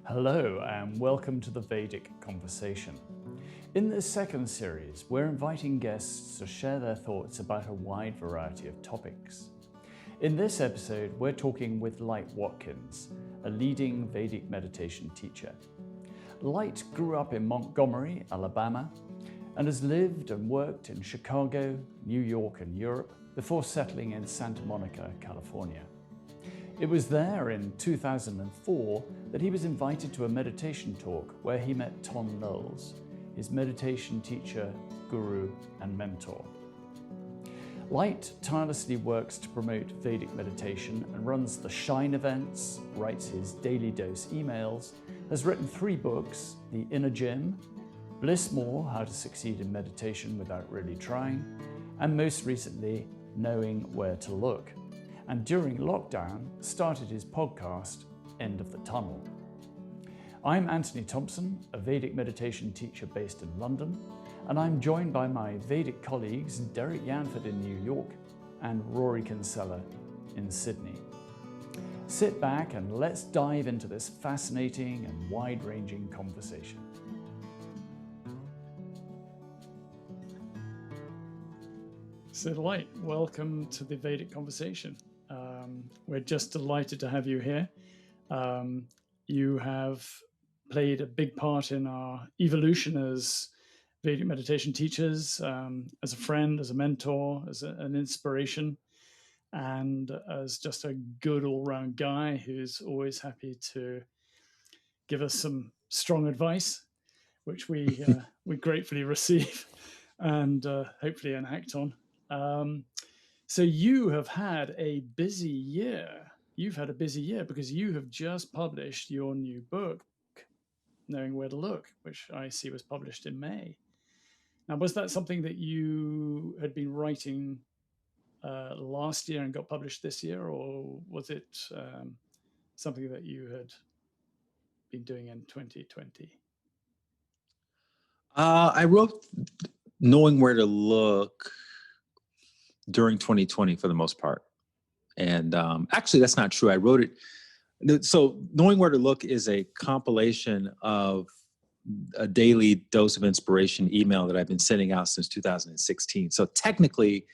Hello and welcome to the Vedic Conversation. In this second series, we're inviting guests to share their thoughts about a wide variety of topics. In this episode, we're talking with Light Watkins, a leading Vedic meditation teacher. Light grew up in Montgomery, Alabama, and has lived and worked in Chicago, New York, and Europe before settling in Santa Monica, California. It was there in 2004 that he was invited to a meditation talk where he met Tom Knowles, his meditation teacher, guru, and mentor. Light tirelessly works to promote Vedic meditation and runs the Shine events, writes his daily dose emails, has written 3 books, The Inner Gym, Bliss More, How to Succeed in Meditation Without Really Trying, and most recently, Knowing Where to Look. And during lockdown, started his podcast, End of the Tunnel. I'm Anthony Thompson, a Vedic meditation teacher based in London, and I'm joined by my Vedic colleagues Derrick Yanford in New York and Rory Kinsella in Sydney. Sit back and let's dive into this fascinating and wide-ranging conversation. So Light, welcome to the Vedic Conversation. We're just delighted to have you here. You have played a big part in our evolution as Vedic meditation teachers, as a friend, as a mentor, as an inspiration, and as just a good all-round guy who's always happy to give us some strong advice, which we gratefully receive and hopefully enact on. So you have had a busy year. You've had a busy year because you have just published your new book, Knowing Where to Look, which I see was published in May. Now, was that something that you had been writing last year and got published this year, or was it something that you had been doing in 2020? I wrote Knowing Where to Look during 2020 for the most part. And actually, that's not true. I wrote it. So Knowing Where to Look is a compilation of a daily dose of inspiration email that I've been sending out since 2016. So technically,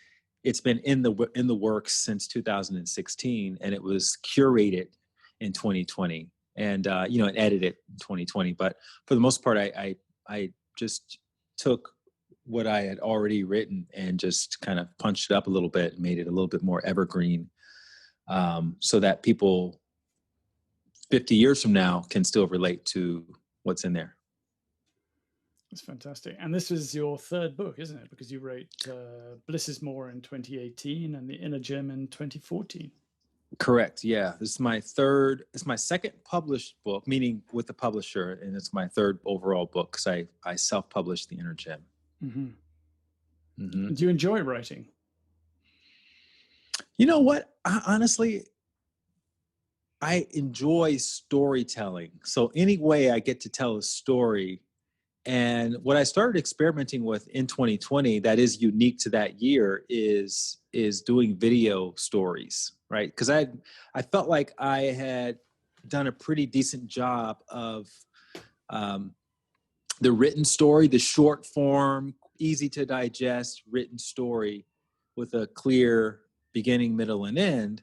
it's been in the works since 2016, and it was curated in 2020 and and edited in 2020. But for the most part, I just took what I had already written and just kind of punched it up a little bit and made it a little bit more evergreen, so that people 50 years from now can still relate to what's in there. That's fantastic. And this is your third book, isn't it? Because you wrote Bliss is More in 2018 and The Inner Gym in 2014. Correct. Yeah. It's my second published book, meaning with the publisher, and it's my third overall book because I self-published The Inner Gym. Mm-hmm. Mm-hmm. Do you enjoy writing? You know what? Honestly, I enjoy storytelling. So any way I get to tell a story, and what I started experimenting with in 2020 that is unique to that year is doing video stories, right? Because I felt like I had done a pretty decent job of the written story, the short form, easy to digest written story with a clear beginning, middle, and end.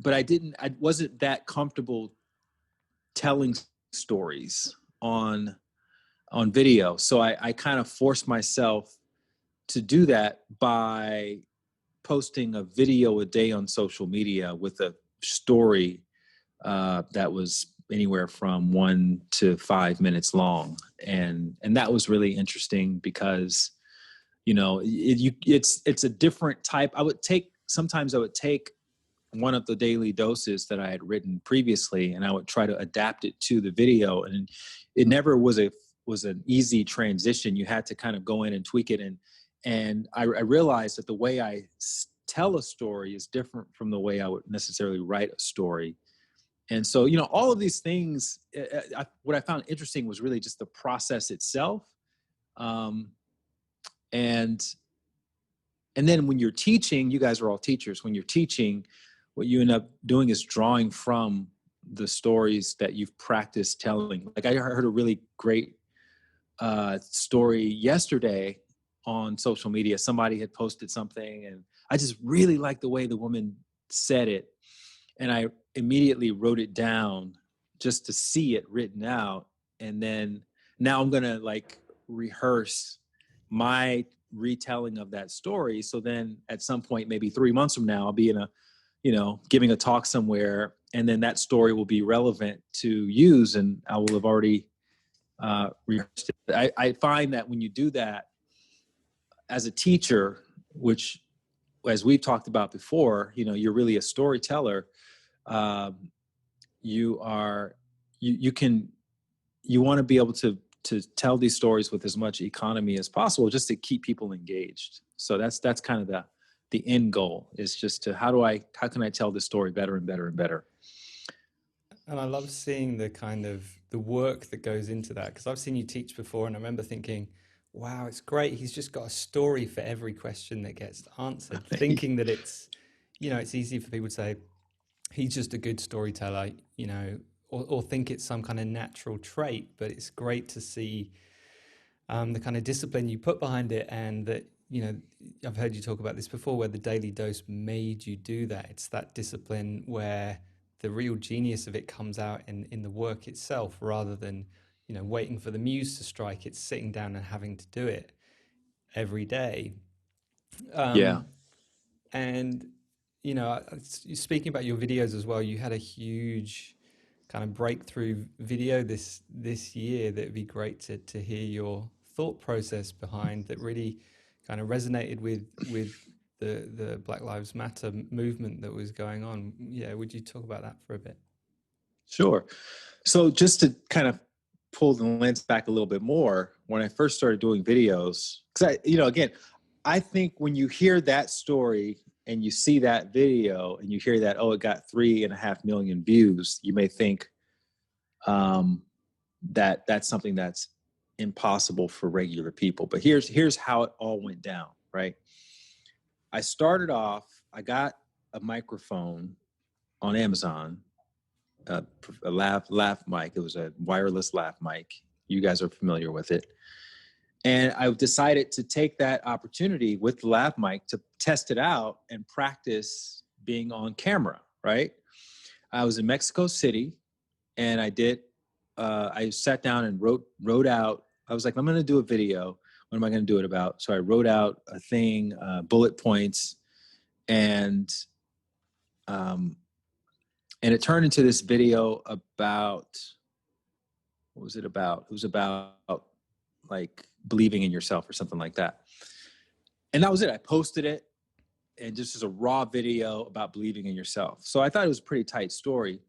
But I wasn't that comfortable telling stories on video. So I kind of forced myself to do that by posting a video a day on social media with a story that was anywhere from 1 to 5 minutes long. And that was really interesting because, it's a different type. Sometimes I would take one of the daily doses that I had written previously, and I would try to adapt it to the video. And it never was an easy transition. You had to kind of go in and tweak it. And I realized that the way I tell a story is different from the way I would necessarily write a story. And so, all of these things, what I found interesting was really just the process itself. And then when you're teaching, you guys are all teachers. When you're teaching, what you end up doing is drawing from the stories that you've practiced telling. Like I heard a really great story yesterday on social media. Somebody had posted something and I just really liked the way the woman said it. And I immediately wrote it down just to see it written out. And then now I'm going to like rehearse my retelling of that story. So then at some point, maybe 3 months from now, I'll be in a, giving a talk somewhere, and then that story will be relevant to use, and I will have already rehearsed it. I find that when you do that as a teacher, which, as we've talked about before, you're really a storyteller. You want to be able to tell these stories with as much economy as possible, just to keep people engaged. So that's kind of the end goal, is just to how can I tell this story better and better and better. And I love seeing the kind of the work that goes into that, because I've seen you teach before and I remember thinking, wow, it's great. He's just got a story for every question that gets answered, thinking that it's, it's easy for people to say, he's just a good storyteller, or think it's some kind of natural trait, but it's great to see the kind of discipline you put behind it, and that, I've heard you talk about this before, where the daily dose made you do that. It's that discipline where the real genius of it comes out in the work itself, rather than, waiting for the muse to strike. It's sitting down and having to do it every day. And, speaking about your videos as well, you had a huge kind of breakthrough video this year that would be great to hear your thought process behind, that really kind of resonated with the Black Lives Matter movement that was going on. Yeah, would you talk about that for a bit? Sure. So just to kind of pull the lens back a little bit more, when I first started doing videos, because I think when you hear that story and you see that video and you hear that, it got 3.5 million views, you may think that that's something that's impossible for regular people. But here's how it all went down, right? I started off, I got a microphone on Amazon, a lav mic. It was a wireless lav mic. You guys are familiar with it. And I decided to take that opportunity with the lav mic to test it out and practice being on camera, right? I was in Mexico City, and I sat down and wrote out, I was like, I'm going to do a video. What am I going to do it about? So I wrote out a thing, bullet points, and it turned into this video about, what was it about? It was about like believing in yourself or something like that. And that was it. I posted it, and just as a raw video about believing in yourself. So I thought it was a pretty tight story,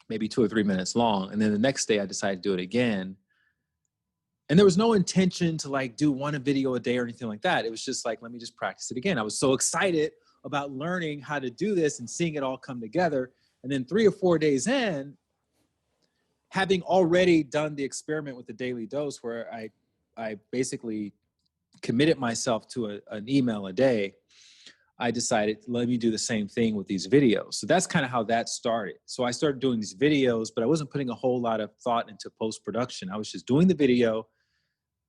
maybe 2 or 3 minutes long. And then the next day I decided to do it again. And there was no intention to like do one video a day or anything like that. It was just like, let me just practice it again. I was so excited about learning how to do this and seeing it all come together. And then 3 or 4 days in, having already done the experiment with the daily dose, where I basically committed myself to an email a day, I decided, let me do the same thing with these videos. So that's kind of how that started. So I started doing these videos, but I wasn't putting a whole lot of thought into post-production. I was just doing the video.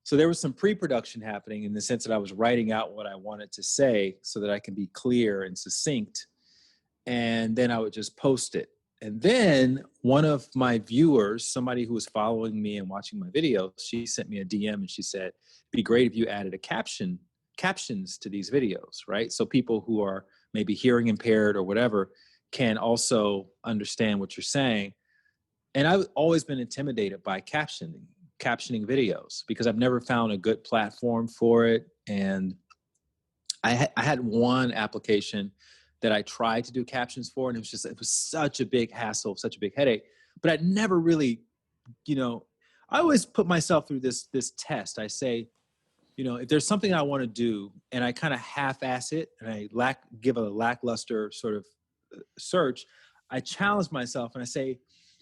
So there was some pre-production happening, in the sense that I was writing out what I wanted to say so that I can be clear and succinct. And then I would just post it. And then one of my viewers, somebody who was following me and watching my videos, she sent me a DM and she said, it'd be great if you added captions to these videos, right? So people who are maybe hearing impaired or whatever can also understand what you're saying. And I've always been intimidated by captioning videos, because I've never found a good platform for it. And I had one application that I tried to do captions for, and it was such a big hassle, such a big headache. But I'd never really, I always put myself through this test. I say, if there's something I want to do and I kind of half-ass it and I give a lackluster sort of search, I challenge myself and I say,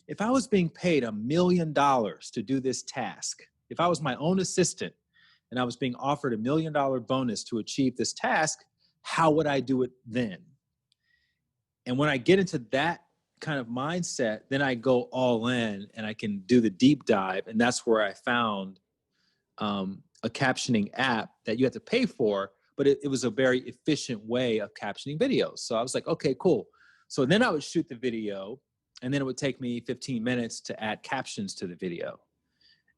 if I was being paid $1 million to do this task, if I was my own assistant and I was being offered $1 million bonus to achieve this task, how would I do it then? And when I get into that kind of mindset, then I go all in and I can do the deep dive. And that's where I found a captioning app that you have to pay for, but it was a very efficient way of captioning videos. So I was like, okay, cool. So then I would shoot the video, and then it would take me 15 minutes to add captions to the video.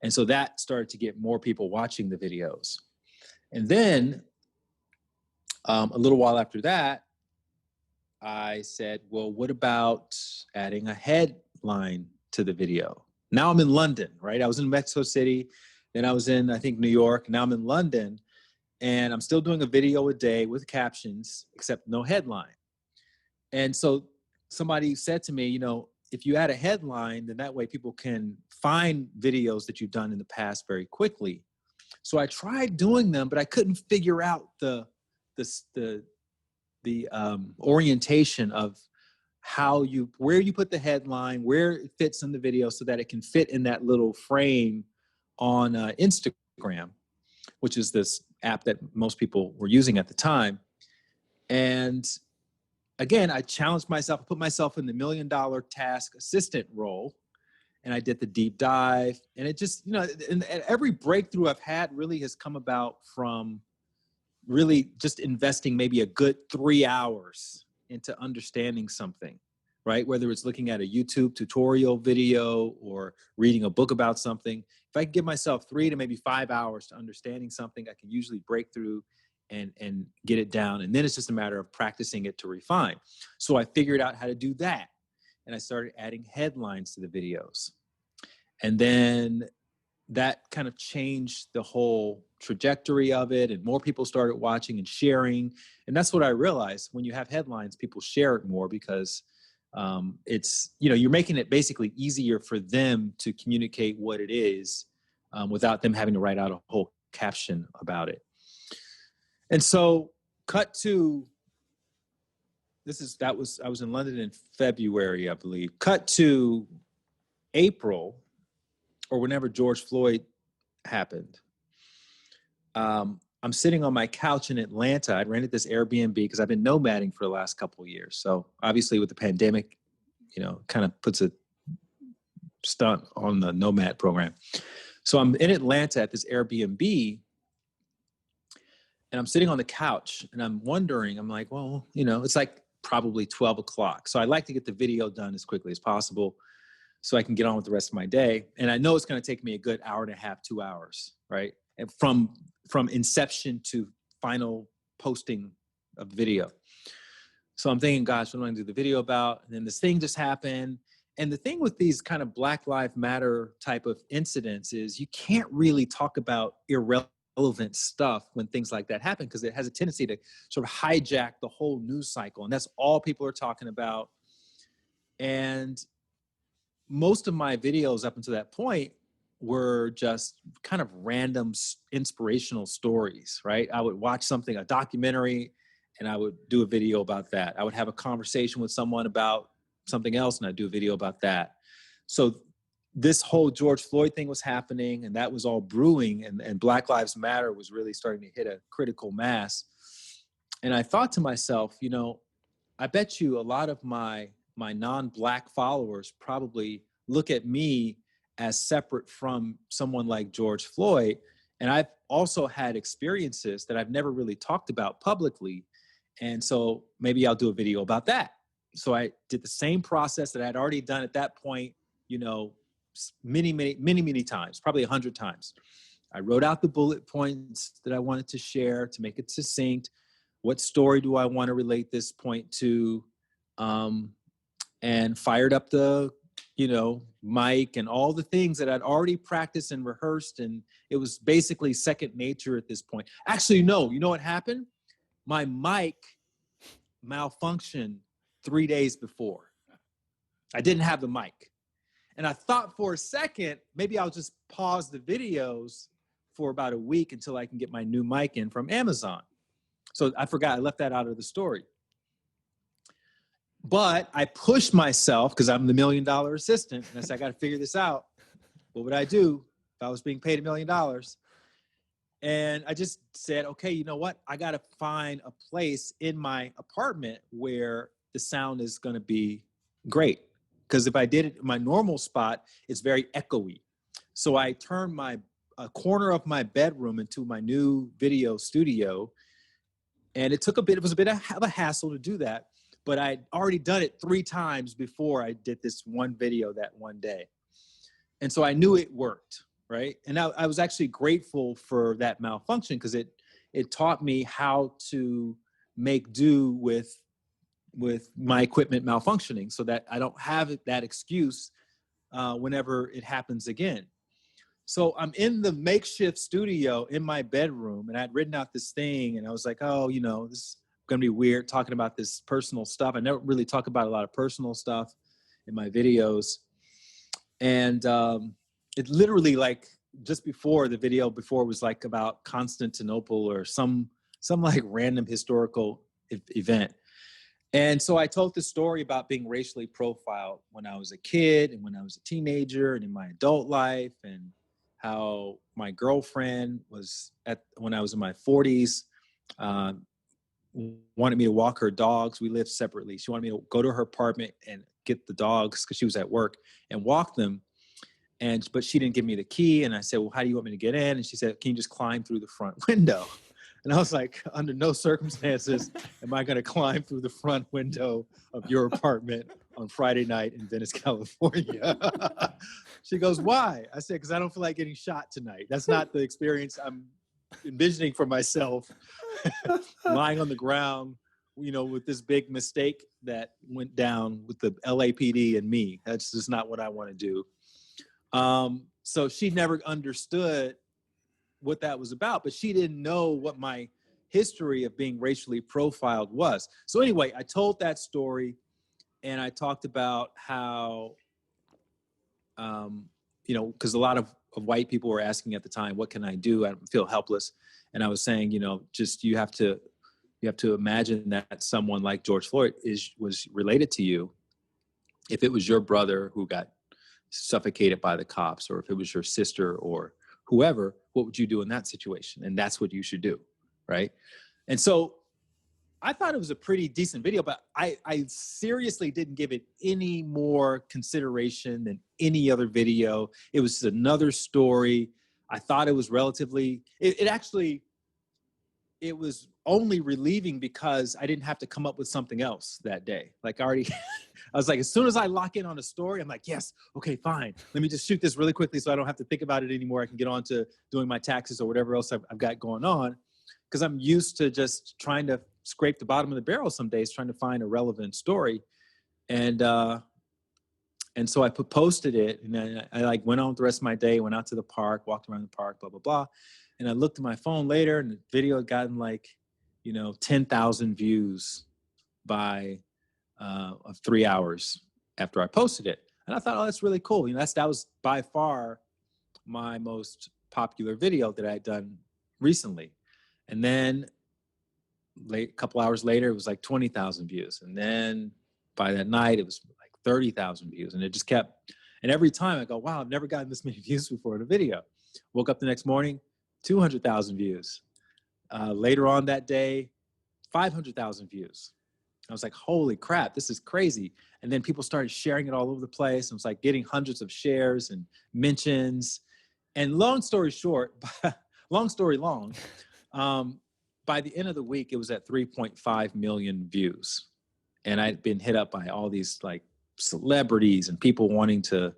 And so that started to get more people watching the videos. And then a little while after that, I said, well, what about adding a headline to the video? Now I'm in London, right? I was in Mexico City, then I was in, I think, New York. Now I'm in London, and I'm still doing a video a day with captions, except no headline. And so somebody said to me, you know, if you add a headline, then that way people can find videos that you've done in the past very quickly. So I tried doing them, but I couldn't figure out the orientation of where you put the headline, where it fits in the video so that it can fit in that little frame on Instagram, which is this app that most people were using at the time. And again, I challenged myself, put myself in the $1 million task assistant role, and I did the deep dive. And it just, you know, and every breakthrough I've had really has come about from really just investing maybe a good 3 hours into understanding something, right? Whether it's looking at a YouTube tutorial video or reading a book about something. If I give myself 3 to maybe 5 hours to understanding something, I can usually break through and get it down. And then it's just a matter of practicing it to refine. So I figured out how to do that. And I started adding headlines to the videos. And then that kind of changed the whole trajectory of it, and more people started watching and sharing. And that's what I realized: when you have headlines, people share it more because it's, you know, you're making it basically easier for them to communicate what it is without them having to write out a whole caption about it. And so cut to, I was in London in February, I believe. Cut to April, or whenever George Floyd happened. I'm sitting on my couch in Atlanta. I rented this Airbnb because I've been nomading for the last couple of years. So obviously with the pandemic, you know, kind of puts a stunt on the nomad program. So I'm in Atlanta at this Airbnb, and I'm sitting on the couch, and I'm wondering, I'm like, well, you know, it's like probably 12 o'clock. So I'd like to get the video done as quickly as possible so I can get on with the rest of my day. And I know it's going to take me a good hour and a half, 2 hours, right? And from inception to final posting of the video. So I'm thinking, gosh, what am I going to do the video about? And then this thing just happened. And the thing with these kind of Black Lives Matter type of incidents is you can't really talk about irrelevant stuff when things like that happen, because it has a tendency to sort of hijack the whole news cycle. And that's all people are talking about. And most of my videos up until that point were just kind of random inspirational stories, right? I would watch something, a documentary, and I would do a video about that. I would have a conversation with someone about something else, and I'd do a video about that. So this whole George Floyd thing was happening, and that was all brewing, and Black Lives Matter was really starting to hit a critical mass. And I thought to myself, you know, I bet you a lot of my non-Black followers probably look at me as separate from someone like George Floyd. And I've also had experiences that I've never really talked about publicly. And so maybe I'll do a video about that. So I did the same process that I'd already done at that point, you know, many times, probably 100 times. I wrote out the bullet points that I wanted to share to make it succinct. What story do I want to relate this point to? And fired up the, you know, mic and all the things that I'd already practiced and rehearsed. And it was basically second nature at this point. Actually, no, you know what happened? My mic malfunctioned 3 days before. I didn't have the mic. And I thought for a second, maybe I'll just pause the videos for about a week until I can get my new mic in from Amazon. So I forgot, I left that out of the story. But I pushed myself because I'm the $1 million assistant. And I said, I got to figure this out. What would I do if I was being paid $1 million? And I just said, okay, you know what? I got to find a place in my apartment where the sound is going to be great. because if I did it in my normal spot, it's very echoey. So I turned a corner of my bedroom into my new video studio. And it was a bit of a hassle to do that, but I'd already done it 3 times before I did this one video that one day. And so I knew it worked, right? And I was actually grateful for that malfunction, because it taught me how to make do with my equipment malfunctioning, so that I don't have that excuse whenever it happens again. So I'm in the makeshift studio in my bedroom, and I'd written out this thing, and I was like, oh, this is going to be weird talking about this personal stuff. I never really talk about a lot of personal stuff in my videos. And it literally, like, just before the video before was like about Constantinople or some like random historical event. And so I told this story about being racially profiled when I was a kid and when I was a teenager and in my adult life, and how my girlfriend was when I was in my 40s, wanted me to walk her dogs. We lived separately. She wanted me to go to her apartment and get the dogs, because she was at work, and walk them. But she didn't give me the key. And I said, well, how do you want me to get in? And she said, can you just climb through the front window? And I was like, under no circumstances am I going to climb through the front window of your apartment on Friday night in Venice, California. She goes, why? I said, because I don't feel like getting shot tonight. That's not the experience I'm envisioning for myself. Lying on the ground, with this big mistake that went down with the LAPD and me. That's just not what I want to do. So she never understood what that was about, but she didn't know what my history of being racially profiled was. So anyway, I told that story, and I talked about how, because a lot of white people were asking at the time, what can I do? I feel helpless. And I was saying, just you have to imagine that someone like George Floyd was related to you. If it was your brother who got suffocated by the cops, or if it was your sister or whoever, what would you do in that situation? And that's what you should do, right? And so I thought it was a pretty decent video, but I seriously didn't give it any more consideration than any other video. It was another story. I thought it was relatively, it was only relieving because I didn't have to come up with something else that day. Like I was like, as soon as I lock in on a story, I'm like, yes, okay, fine. Let me just shoot this really quickly so I don't have to think about it anymore. I can get on to doing my taxes or whatever else I've got going on. Because I'm used to just trying to scrape the bottom of the barrel some days, trying to find a relevant story. And so I posted it, and I like went on with the rest of my day, went out to the park, walked around the park, blah, blah, blah. And I looked at my phone later, and the video had gotten 10,000 views by 3 hours after I posted it. And I thought, oh, that's really cool. That was by far my most popular video that I had done recently. And then a couple hours later, it was like 20,000 views. And then by that night, it was like 30,000 views. And it just kept, and every time I go, wow, I've never gotten this many views before in a video. Woke up the next morning, 200,000 views. Later on that day, 500,000 views. I was like, holy crap, this is crazy. And then people started sharing it all over the place. It was like getting hundreds of shares and mentions. And long story short, long story long, by the end of the week, it was at 3.5 million views. And I'd been hit up by all these like celebrities and people wanting to,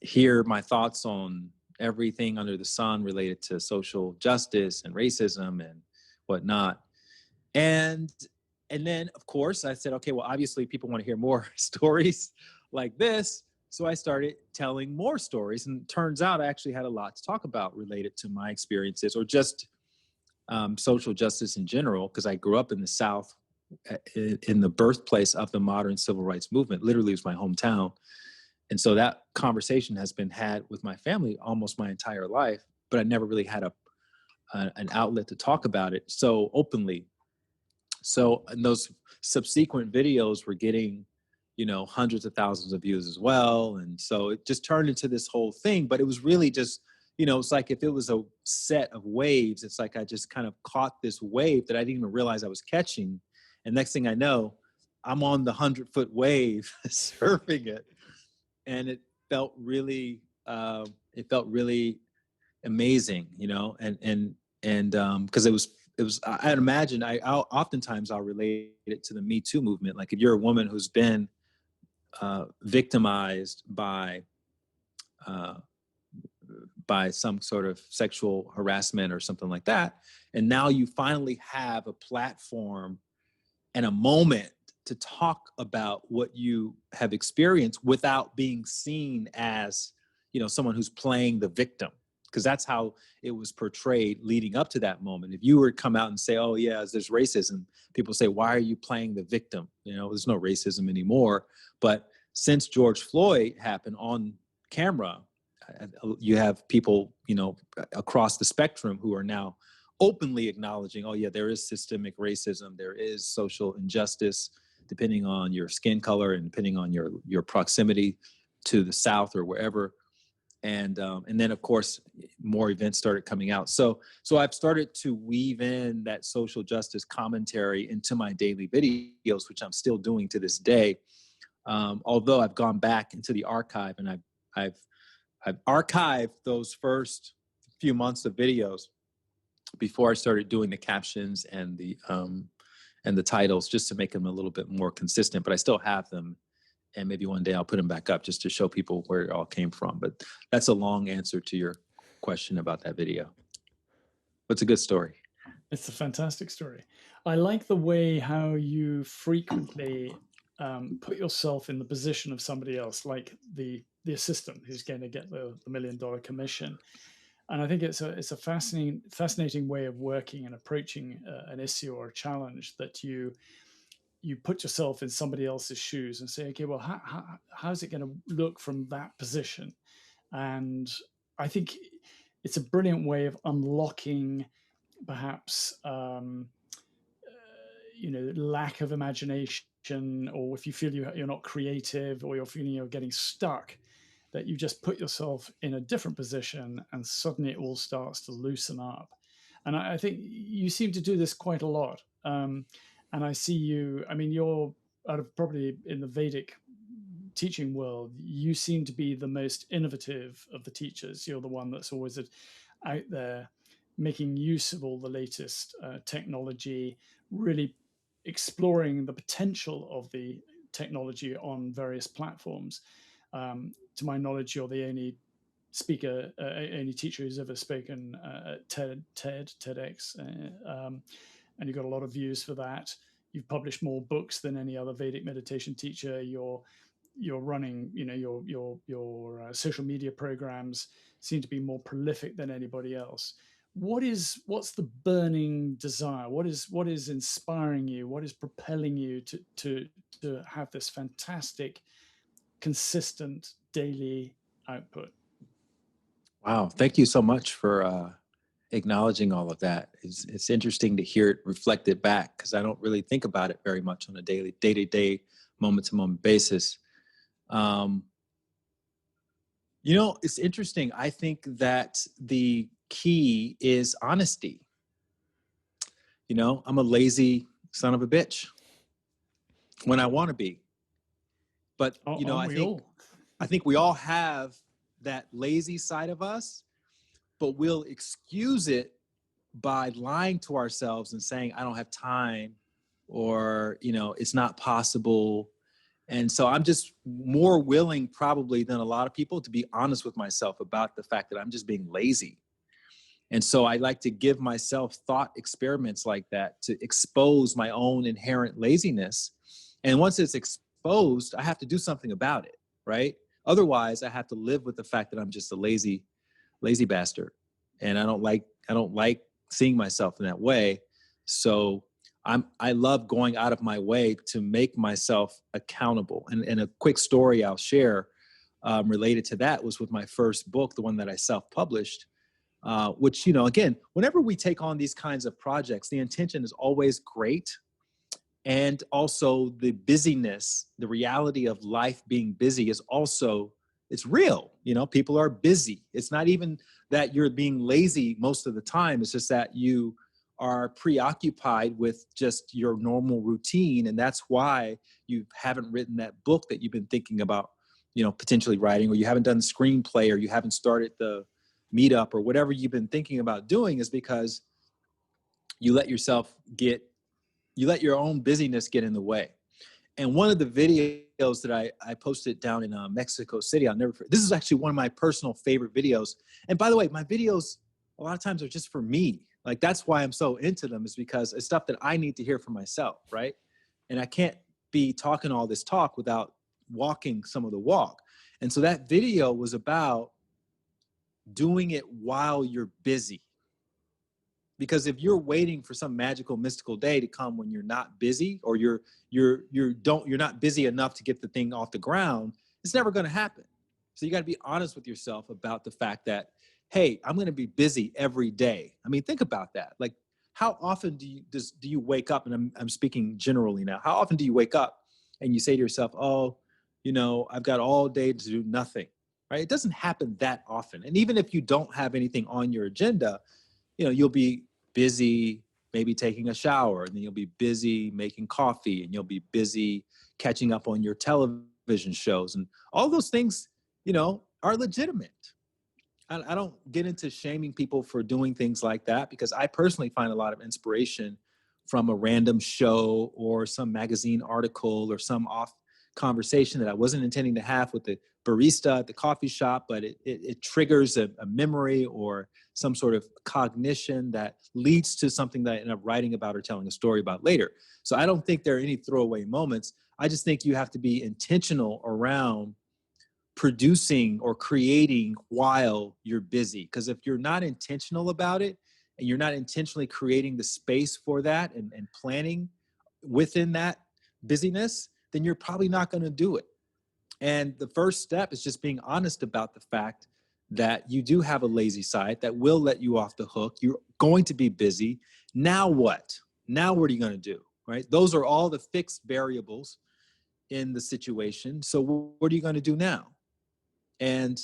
hear my thoughts on everything under the sun related to social justice and racism and whatnot. And then, of course, I said, okay, well, obviously people want to hear more stories like this. So I started telling more stories. And it turns out I actually had a lot to talk about related to my experiences, or just social justice in general, because I grew up in the South, in the birthplace of the modern civil rights movement. Literally, it was my hometown. And so that conversation has been had with my family almost my entire life, but I never really had an outlet to talk about it so openly. So and those subsequent videos were getting, hundreds of thousands of views as well. And so it just turned into this whole thing, but it was really just, it's like if it was a set of waves, it's like I just kind of caught this wave that I didn't even realize I was catching. And next thing I know, I'm on the 100-foot wave surfing it. And it felt really amazing, you know, and because it was, I'd imagine oftentimes I'll relate it to the Me Too movement. Like if you're a woman who's been victimized by some sort of sexual harassment or something like that, and now you finally have a platform and a moment to talk about what you have experienced without being seen as, you know, someone who's playing the victim, because that's how it was portrayed leading up to that moment. If you were to come out and say, oh yeah, there's racism, people say, why are you playing the victim? You know, there's no racism anymore. But since George Floyd happened on camera, you have people, you know, across the spectrum who are now openly acknowledging, oh yeah, there is systemic racism, there is social injustice, depending on your skin color and depending on your proximity to the South or wherever. And then of course, more events started coming out. So I've started to weave in that social justice commentary into my daily videos, which I'm still doing to this day. Although I've gone back into the archive and I've archived those first few months of videos before I started doing the captions and the titles, just to make them a little bit more consistent. But I still have them, and maybe one day I'll put them back up just to show people where it all came from. But that's a long answer to your question about that video. But it's a good story. It's a fantastic story. I like the way how you frequently put yourself in the position of somebody else, like the assistant who's going to get the $1 million commission. And I think it's a fascinating way of working and approaching an issue or a challenge, that you put yourself in somebody else's shoes and say, okay, well, how's it going to look from that position? And I think it's a brilliant way of unlocking perhaps lack of imagination, or if you feel you're not creative, or you're feeling you're getting stuck, that you just put yourself in a different position and suddenly it all starts to loosen up. And I think you seem to do this quite a lot. And I see you, I mean, you're out of probably in the Vedic teaching world, you seem to be the most innovative of the teachers. You're the one that's always out there making use of all the latest technology, really exploring the potential of the technology on various platforms. To my knowledge, you're the only speaker, only teacher who's ever spoken at TEDx, and you've got a lot of views for that. You've published more books than any other Vedic meditation teacher. You're running, your social media programs seem to be more prolific than anybody else. What's the burning desire? What is inspiring you? What is propelling you to have this fantastic, consistent daily output? Wow. Thank you so much for acknowledging all of that. It's interesting to hear it reflected back, because I don't really think about it very much on a day-to-day, moment-to-moment basis. It's interesting. I think that the key is honesty. I'm a lazy son of a bitch when I want to be. But, I think we all have that lazy side of us, but we'll excuse it by lying to ourselves and saying, I don't have time, or, it's not possible. And so I'm just more willing probably than a lot of people to be honest with myself about the fact that I'm just being lazy. And so I like to give myself thought experiments like that to expose my own inherent laziness. And once it's exposed, I have to do something about it, right? Otherwise, I have to live with the fact that I'm just a lazy bastard. And I don't like seeing myself in that way. So I love going out of my way to make myself accountable. And a quick story I'll share related to that was with my first book, the one that I self-published, which, again, whenever we take on these kinds of projects, the intention is always great. And also the busyness, the reality of life being busy is also, it's real. People are busy. It's not even that you're being lazy most of the time. It's just that you are preoccupied with just your normal routine. And that's why you haven't written that book that you've been thinking about, potentially writing, or you haven't done the screenplay, or you haven't started the meetup, or whatever you've been thinking about doing, is because you let your own busyness get in the way. And one of the videos that I posted down in Mexico City, this is actually one of my personal favorite videos. And by the way, my videos a lot of times are just for me. Like, that's why I'm so into them, is because it's stuff that I need to hear for myself, right? And I can't be talking all this talk without walking some of the walk. And so that video was about doing it while you're busy. Because if you're waiting for some magical, mystical day to come when you're not busy, or you're not busy enough to get the thing off the ground, it's never going to happen. So you got to be honest with yourself about the fact that, hey, I'm going to be busy every day. I mean, think about that. Like, how often do you wake up? And I'm speaking generally now. How often do you wake up and you say to yourself, oh, I've got all day to do nothing, right? It doesn't happen that often. And even if you don't have anything on your agenda, you'll be busy maybe taking a shower, and then you'll be busy making coffee, and you'll be busy catching up on your television shows, and all those things, are legitimate. I don't get into shaming people for doing things like that, because I personally find a lot of inspiration from a random show or some magazine article or some off conversation that I wasn't intending to have with the barista at the coffee shop, but it triggers a memory or some sort of cognition that leads to something that I end up writing about or telling a story about later. So I don't think there are any throwaway moments. I just think you have to be intentional around producing or creating while you're busy. Because if you're not intentional about it, and you're not intentionally creating the space for that and planning within that busyness, then you're probably not going to do it. And the first step is just being honest about the fact that you do have a lazy side that will let you off the hook. You're going to be busy. Now what? Now what are you going to do, right? Those are all the fixed variables in the situation. So what are you going to do now? And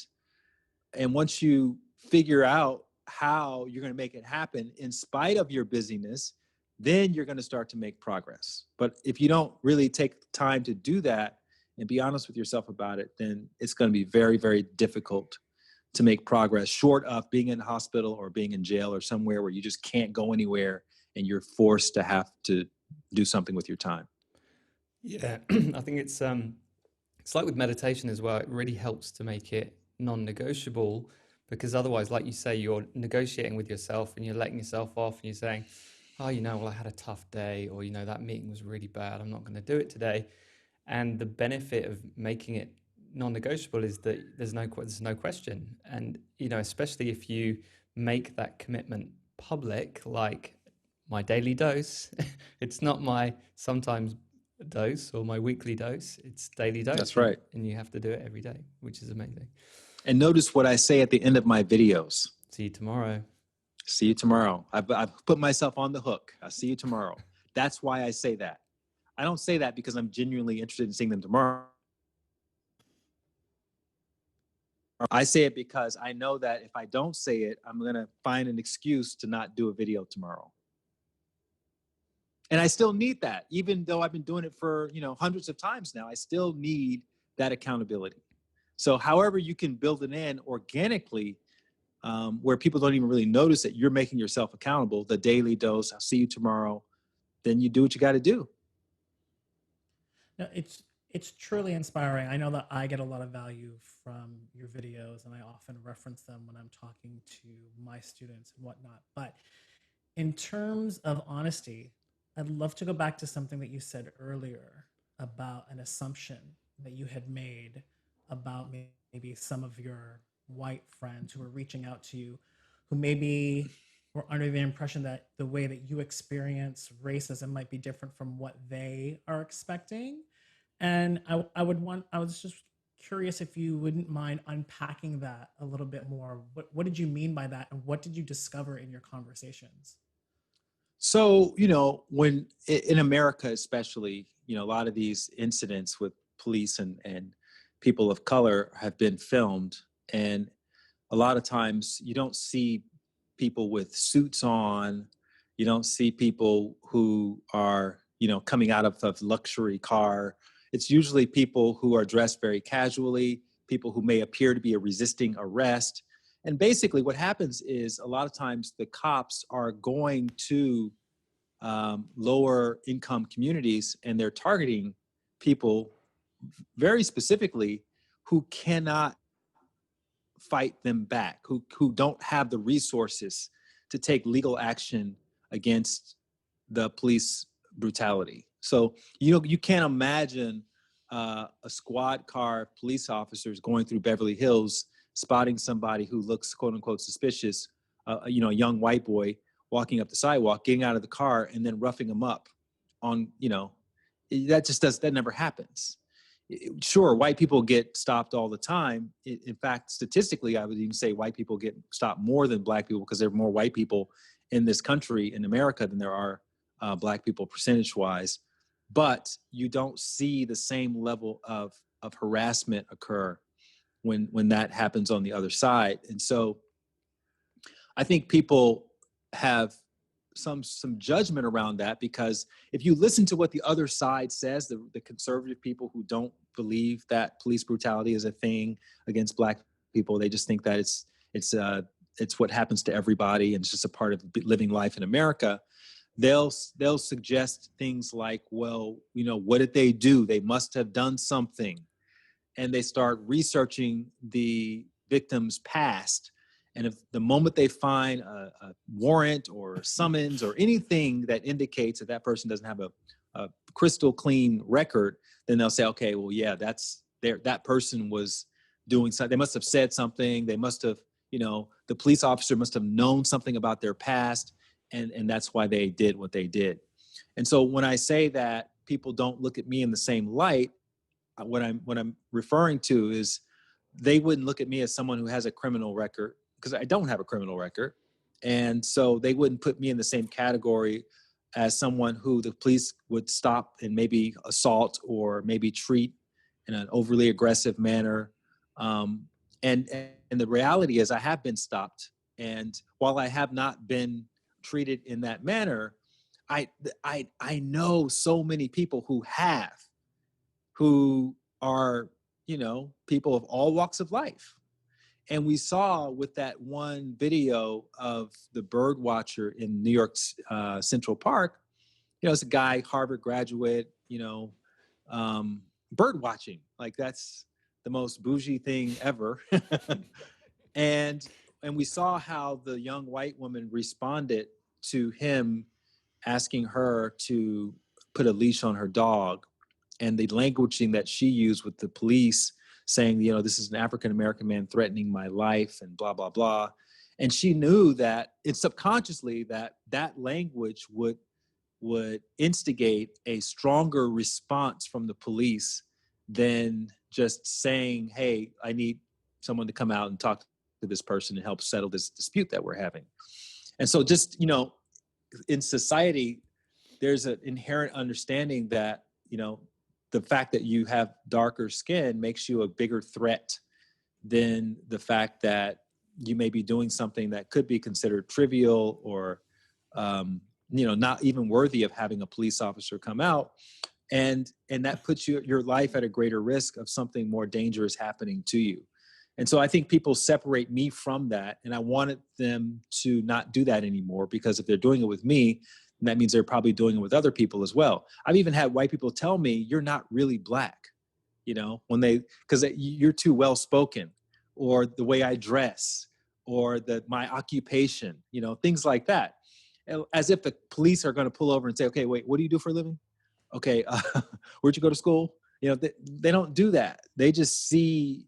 once you figure out how you're going to make it happen in spite of your busyness, then you're going to start to make progress. But if you don't really take time to do that and be honest with yourself about it, then it's going to be very, very difficult to make progress, short of being in the hospital or being in jail or somewhere where you just can't go anywhere and you're forced to have to do something with your time. Yeah, I think it's like with meditation as well. It really helps to make it non-negotiable, because otherwise, like you say, you're negotiating with yourself and you're letting yourself off, and you're saying, oh, well, I had a tough day, or, that meeting was really bad, I'm not going to do it today. And the benefit of making it non-negotiable is that there's no question. And, especially if you make that commitment public, like my daily dose, it's not my sometimes dose or my weekly dose, it's daily dose. That's right. And you have to do it every day, which is amazing. And notice what I say at the end of my videos. See you tomorrow. See you tomorrow. I've put myself on the hook. I'll see you tomorrow. That's why I say that. I don't say that because I'm genuinely interested in seeing them tomorrow. I say it because I know that if I don't say it, I'm going to find an excuse to not do a video tomorrow. And I still need that. Even though I've been doing it for, hundreds of times now, I still need that accountability. So however you can build it in organically, where people don't even really notice that you're making yourself accountable, the daily dose, I'll see you tomorrow, then you do what you got to do. No, it's truly inspiring. I know that I get a lot of value from your videos, and I often reference them when I'm talking to my students and whatnot. But in terms of honesty, I'd love to go back to something that you said earlier about an assumption that you had made about maybe some of your white friends who were reaching out to you, who maybe were under the impression that the way that you experience racism might be different from what they are expecting. And I was just curious if you wouldn't mind unpacking that a little bit more. What did you mean by that? And what did you discover in your conversations? So, when in America, especially, a lot of these incidents with police and people of color have been filmed. And a lot of times you don't see people with suits on, You don't see people who are, coming out of a luxury car. It's usually people who are dressed very casually, people who may appear to be resisting arrest. And basically what happens is a lot of times the cops are going to lower income communities, and they're targeting people very specifically who cannot fight them back, who don't have the resources to take legal action against the police brutality. So, you can't imagine a squad car of police officers going through Beverly Hills, spotting somebody who looks quote unquote suspicious, a young white boy walking up the sidewalk, getting out of the car, and then roughing him up on, that never happens. Sure, white people get stopped all the time. In fact, statistically, I would even say white people get stopped more than black people, because there are more white people in this country, in America, than there are black people percentage-wise. But you don't see the same level of harassment occur when that happens on the other side. And so I think people have some judgment around that, because if you listen to what the other side says, the conservative people who don't believe that police brutality is a thing against black people, they just think that it's what happens to everybody and it's just a part of living life in America. They'll suggest things like, well, what did they do? They must have done something. And they start researching the victim's past. And if the moment they find a warrant or summons or anything that indicates that person doesn't have a crystal clean record, then they'll say, okay, well, yeah, that person was doing something. They must have said something. They must have, the police officer must have known something about their past. And that's why they did what they did. And so when I say that people don't look at me in the same light, what I'm referring to is they wouldn't look at me as someone who has a criminal record, because I don't have a criminal record. And so they wouldn't put me in the same category as someone who the police would stop and maybe assault or maybe treat in an overly aggressive manner. And the reality is I have been stopped. And while I have not been treated in that manner, I know so many people who are, people of all walks of life. And we saw with that one video of the bird watcher in New York's Central Park, it's a guy, Harvard graduate, bird watching. Like, that's the most bougie thing ever. And we saw how the young white woman responded to him asking her to put a leash on her dog, and the languaging that she used with the police, saying, this is an African-American man threatening my life and blah, blah, blah. And she knew that it's subconsciously that language would instigate a stronger response from the police than just saying, hey, I need someone to come out and talk to this person and help settle this dispute that we're having. And so just, in society, there's an inherent understanding that, the fact that you have darker skin makes you a bigger threat than the fact that you may be doing something that could be considered trivial or, not even worthy of having a police officer come out. And that puts your life at a greater risk of something more dangerous happening to you. And so I think people separate me from that. And I wanted them to not do that anymore, because if they're doing it with me, that means they're probably doing it with other people as well. I've even had white people tell me, you're not really black, because you're too well-spoken, or the way I dress, or my occupation, things like that. As if the police are going to pull over and say, okay, wait, what do you do for a living? Okay, where'd you go to school? They don't do that. They just see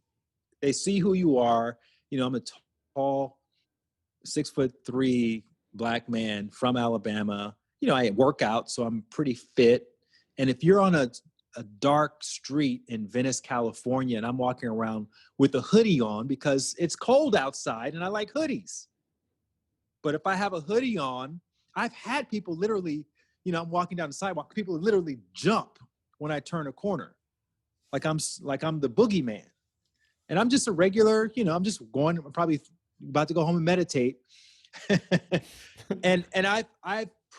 who you are. I'm a tall, 6'3" black man from Alabama. I work out, so I'm pretty fit. And if you're on a dark street in Venice, California, and I'm walking around with a hoodie on because it's cold outside and I like hoodies. But if I have a hoodie on, I've had people literally, I'm walking down the sidewalk, people literally jump when I turn a corner. Like I'm the boogeyman. And I'm just a regular, I'm probably about to go home and meditate. and I've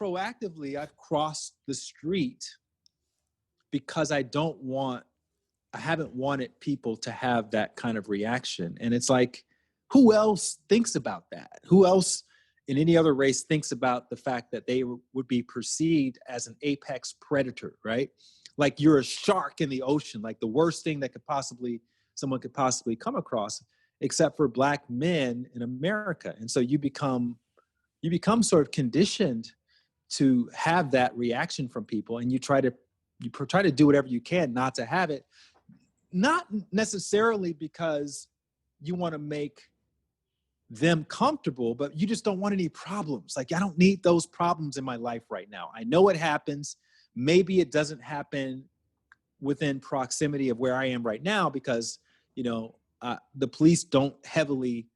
proactively, I've crossed the street because I haven't wanted people to have that kind of reaction. And it's like, who else thinks about that? Who else in any other race thinks about the fact that they would be perceived as an apex predator, right? Like you're a shark in the ocean, like the worst thing that someone could possibly come across, except for Black men in America. And so you become sort of conditioned to have that reaction from people, and you try to do whatever you can not to have it, not necessarily because you want to make them comfortable, but you just don't want any problems. Like, I don't need those problems in my life right now. I know it happens. Maybe it doesn't happen within proximity of where I am right now because, the police don't heavily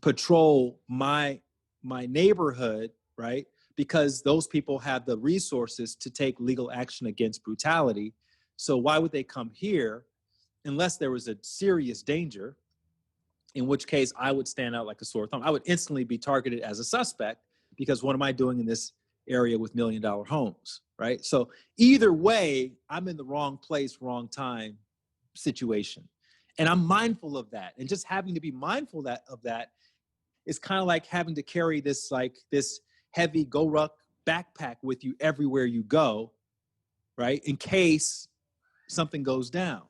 patrol my neighborhood, right? Because those people have the resources to take legal action against brutality. So why would they come here unless there was a serious danger? In which case I would stand out like a sore thumb. I would instantly be targeted as a suspect because what am I doing in this area with $1 million homes, right? So either way, I'm in the wrong place, wrong time situation. And I'm mindful of that. And just having to be mindful of that is kind of like having to carry this heavy go-ruck backpack with you everywhere you go, right? In case something goes down.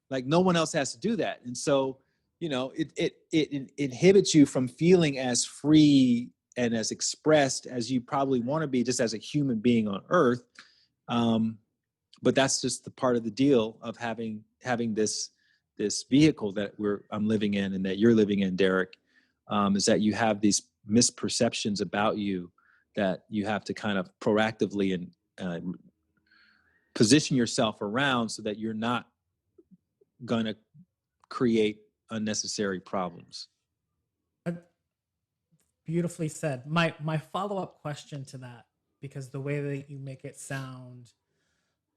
Like no one else has to do that. And so, it inhibits you from feeling as free and as expressed as you probably want to be just as a human being on earth. But that's just the part of the deal of having this vehicle that I'm living in and that you're living in, Derrick, is that you have these misperceptions about you that you have to kind of proactively and position yourself around so that you're not going to create unnecessary problems. Beautifully said. My follow-up question to that, because the way that you make it sound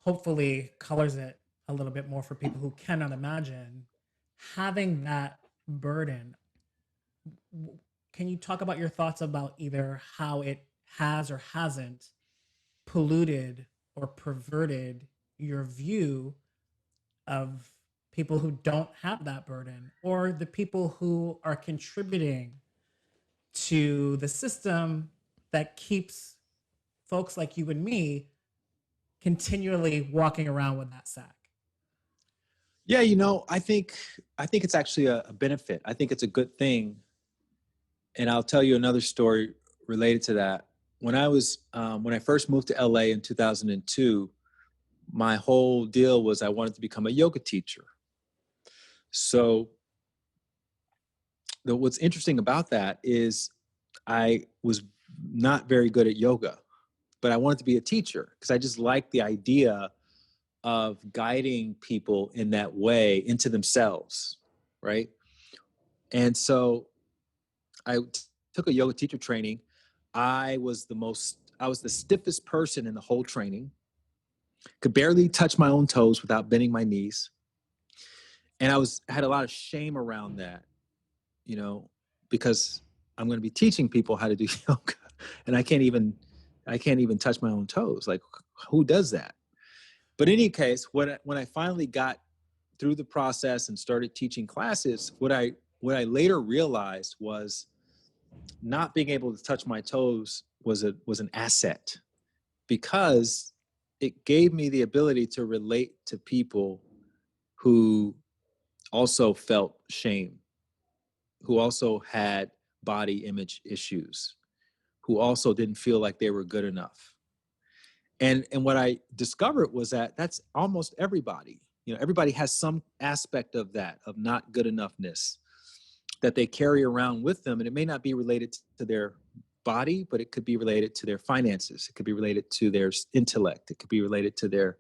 hopefully colors it a little bit more for people who cannot imagine having that burden. Can you talk about your thoughts about either how it has or hasn't polluted or perverted your view of people who don't have that burden, or the people who are contributing to the system that keeps folks like you and me continually walking around with that sack? Yeah, I think it's actually a benefit. I think it's a good thing. And I'll tell you another story related to that. When I first moved to LA in 2002, my whole deal was I wanted to become a yoga teacher. So what's interesting about that is I was not very good at yoga, but I wanted to be a teacher because I just liked the idea of guiding people in that way into themselves, right? And so I took a yoga teacher training. I was the stiffest person in the whole training, could barely touch my own toes without bending my knees. And I had a lot of shame around that, because I'm going to be teaching people how to do yoga and I can't even touch my own toes. Like, who does that? But in any case, when I finally got through the process and started teaching classes, what I later realized was not being able to touch my toes was an asset, because it gave me the ability to relate to people who also felt shame, who also had body image issues, who also didn't feel like they were good enough. And what I discovered was that that's almost everybody. Everybody has some aspect of that, of not good enoughness, that they carry around with them. And it may not be related to their body, but it could be related to their finances. It could be related to their intellect. It could be related to their,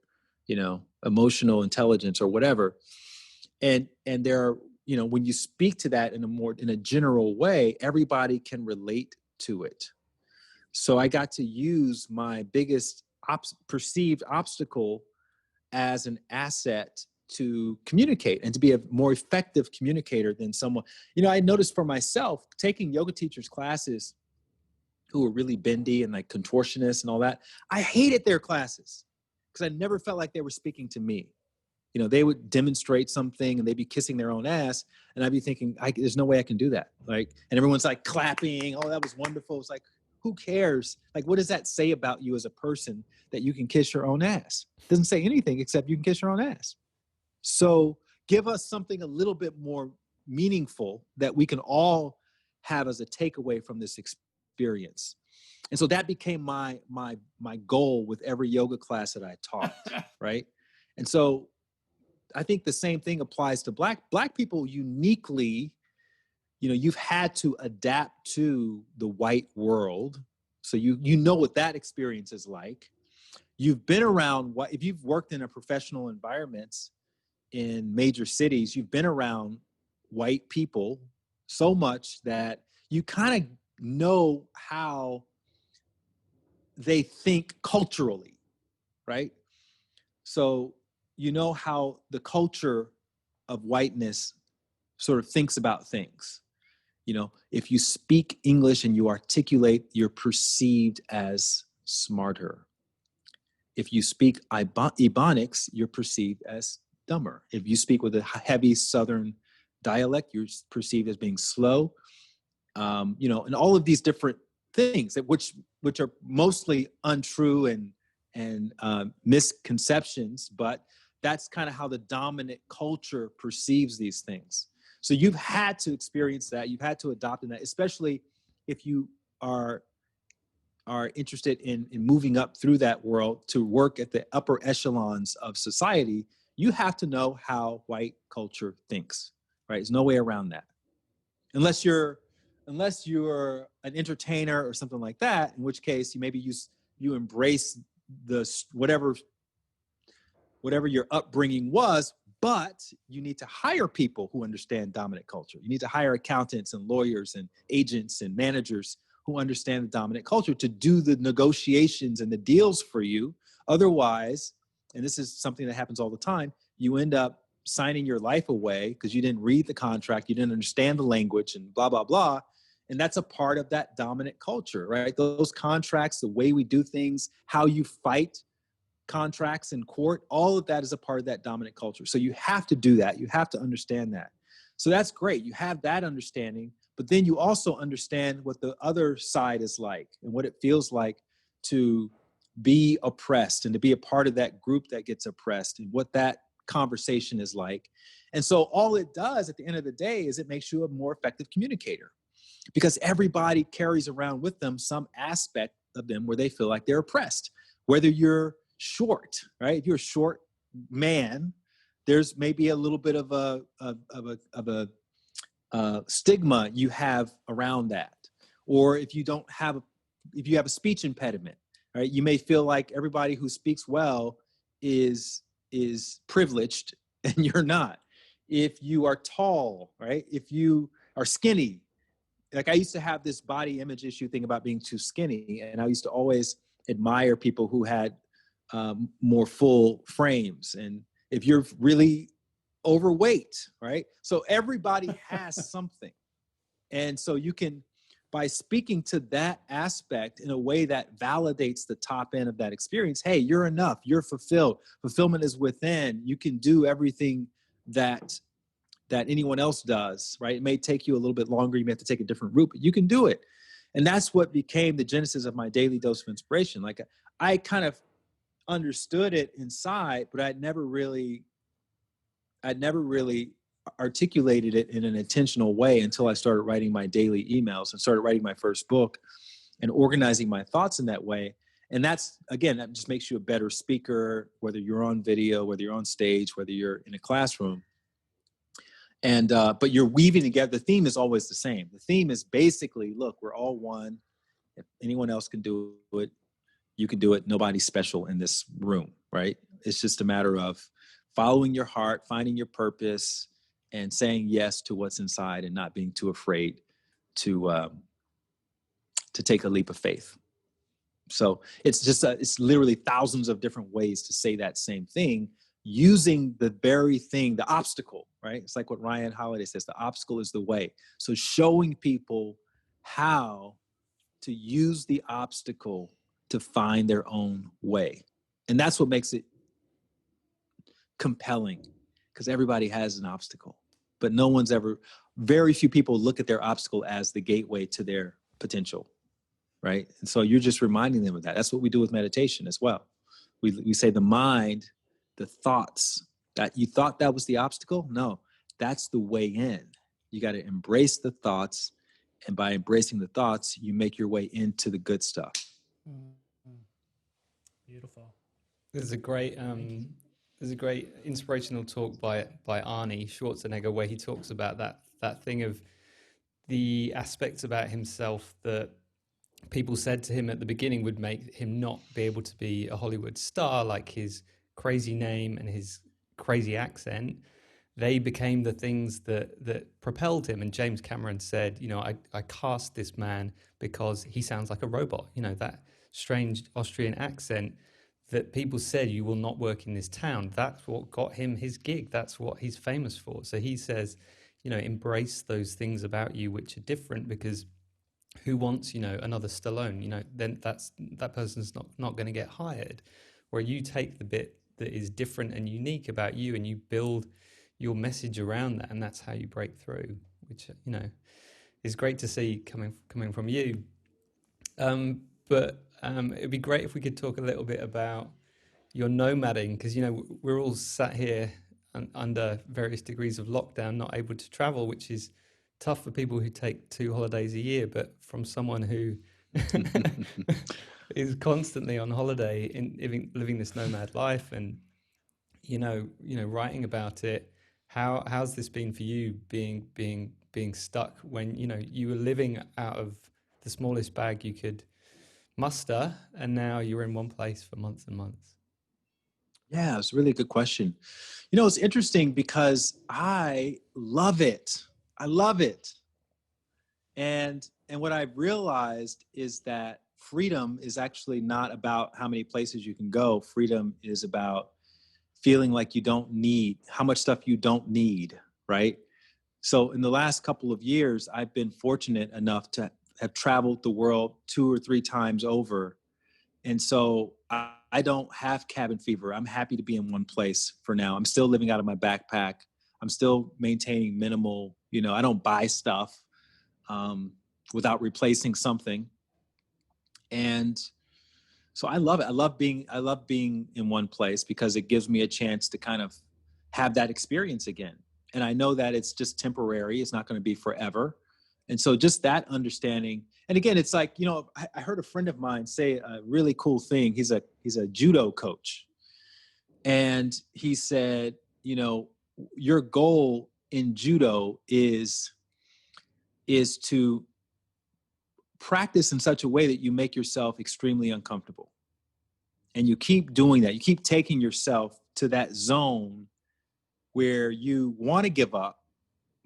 emotional intelligence or whatever. And there are, when you speak to that in a general way, everybody can relate to it. So I got to use my biggest perceived obstacle as an asset to communicate and to be a more effective communicator than someone. I noticed for myself, taking yoga teachers classes who were really bendy and like contortionists and all that. I hated their classes because I never felt like they were speaking to me. You know, they would demonstrate something and they'd be kissing their own ass. And I'd be thinking, there's no way I can do that. Like, and everyone's like clapping. Oh, that was wonderful. It's like, who cares? Like, what does that say about you as a person that you can kiss your own ass? It doesn't say anything except you can kiss your own ass. So give us something a little bit more meaningful that we can all have as a takeaway from this experience. And so that became my goal with every yoga class that I taught, right? And so I think the same thing applies to black people uniquely. You know, you've had to adapt to the white world. So you know what that experience is like. You've been around, if you've worked in a professional environments in major cities, you've been around white people so much that you kind of know how they think culturally, right? So you know how the culture of whiteness sort of thinks about things. You know, if you speak English and you articulate, you're perceived as smarter. If you speak Ebonics, you're perceived as dumber. If you speak with a heavy Southern dialect, you're perceived as being slow. You know, and all of these different things which are mostly untrue and misconceptions, but that's kind of how the dominant culture perceives these things. So you've had to experience that. You've had to adopt in that, especially if you are interested in moving up through that world to work at the upper echelons of society. You have to know how white culture thinks, right? There's no way around that. Unless you're an entertainer or something like that, in which case you embrace whatever your upbringing was, but you need to hire people who understand dominant culture. You need to hire accountants and lawyers and agents and managers who understand the dominant culture to do the negotiations and the deals for you. Otherwise, and this is something that happens all the time, you end up signing your life away because you didn't read the contract, you didn't understand the language and blah, blah, blah. And that's a part of that dominant culture, right? Those contracts, the way we do things, how you fight contracts in court, all of that is a part of that dominant culture. So you have to do that. You have to understand that. So that's great. You have that understanding, but then you also understand what the other side is like and what it feels like to be oppressed and to be a part of that group that gets oppressed and what that conversation is like. And so all it does at the end of the day is it makes you a more effective communicator, because everybody carries around with them some aspect of them where they feel like they're oppressed. Whether you're short, right? If you're a short man, there's maybe a little bit of a stigma you have around that. Or if you have a speech impediment, right? You may feel like everybody who speaks well is privileged and you're not. If you are tall, right? If you are skinny, like I used to have this body image issue thing about being too skinny, and I used to always admire people who had more full frames. And if you're really overweight, right? So everybody has something. And so you can, by speaking to that aspect in a way that validates the top end of that experience, hey, you're enough, you're fulfilled. Fulfillment is within. You can do everything that anyone else does, right? It may take you a little bit longer. You may have to take a different route, but you can do it. And that's what became the genesis of my daily dose of inspiration. Like I kind of understood it inside, but I'd never really articulated it in an intentional way until I started writing my daily emails and started writing my first book and organizing my thoughts in that way. And that just makes you a better speaker, whether you're on video, whether you're on stage, whether you're in a classroom. And, but you're weaving together. The theme is always the same. The theme is basically, look, we're all one. If anyone else can do it, you can do it. Nobody's special in this room, right? It's just a matter of following your heart, finding your purpose, and saying yes to what's inside and not being too afraid to take a leap of faith. So it's literally thousands of different ways to say that same thing, using the very thing, the obstacle, right? It's like what Ryan Holiday says, the obstacle is the way. So showing people how to use the obstacle to find their own way. And that's what makes it compelling, because everybody has an obstacle, but very few people look at their obstacle as the gateway to their potential, right? And so you're just reminding them of that. That's what we do with meditation as well. We say the mind, the thoughts, that you thought that was the obstacle. No, that's the way in. You got to embrace the thoughts. And by embracing the thoughts, you make your way into the good stuff. Beautiful. There's a great inspirational talk by Arnie Schwarzenegger where he talks about that thing of the aspects about himself that people said to him at the beginning would make him not be able to be a Hollywood star, like his crazy name and his crazy accent. They became the things that propelled him. And James Cameron said, I cast this man because he sounds like a robot. That strange Austrian accent that people said, you will not work in this town. That's what got him his gig. That's what he's famous for. So he says, embrace those things about you which are different, because who wants, another Stallone? Then that person's not going to get hired. Where you take the bit that is different and unique about you and you build your message around that, and that's how you break through, which is great to see coming from you. But it'd be great if we could talk a little bit about your nomading, because we're all sat here under various degrees of lockdown, not able to travel, which is tough for people who take 2 holidays a year. But from someone who is constantly on holiday, living this nomad life, and writing about it. How's this been for you, being stuck when you were living out of the smallest bag you could muster, and now you're in one place for months and months? Yeah, it's a really good question. It's interesting because I love it. And what I've realized is that freedom is actually not about how many places you can go. Freedom is about feeling like you don't need, how much stuff you don't need, right? So in the last couple of years, I've been fortunate enough to have traveled the world 2 or 3 times over. And so I don't have cabin fever. I'm happy to be in one place for now. I'm still living out of my backpack. I'm still maintaining minimal, I don't buy stuff without replacing something. And so I love it. I love being in one place because it gives me a chance to kind of have that experience again. And I know that it's just temporary. It's not going to be forever. And so just that understanding. And again, it's like, I heard a friend of mine say a really cool thing. He's a judo coach. And he said, your goal in judo is to practice in such a way that you make yourself extremely uncomfortable. And you keep doing that. You keep taking yourself to that zone where you want to give up,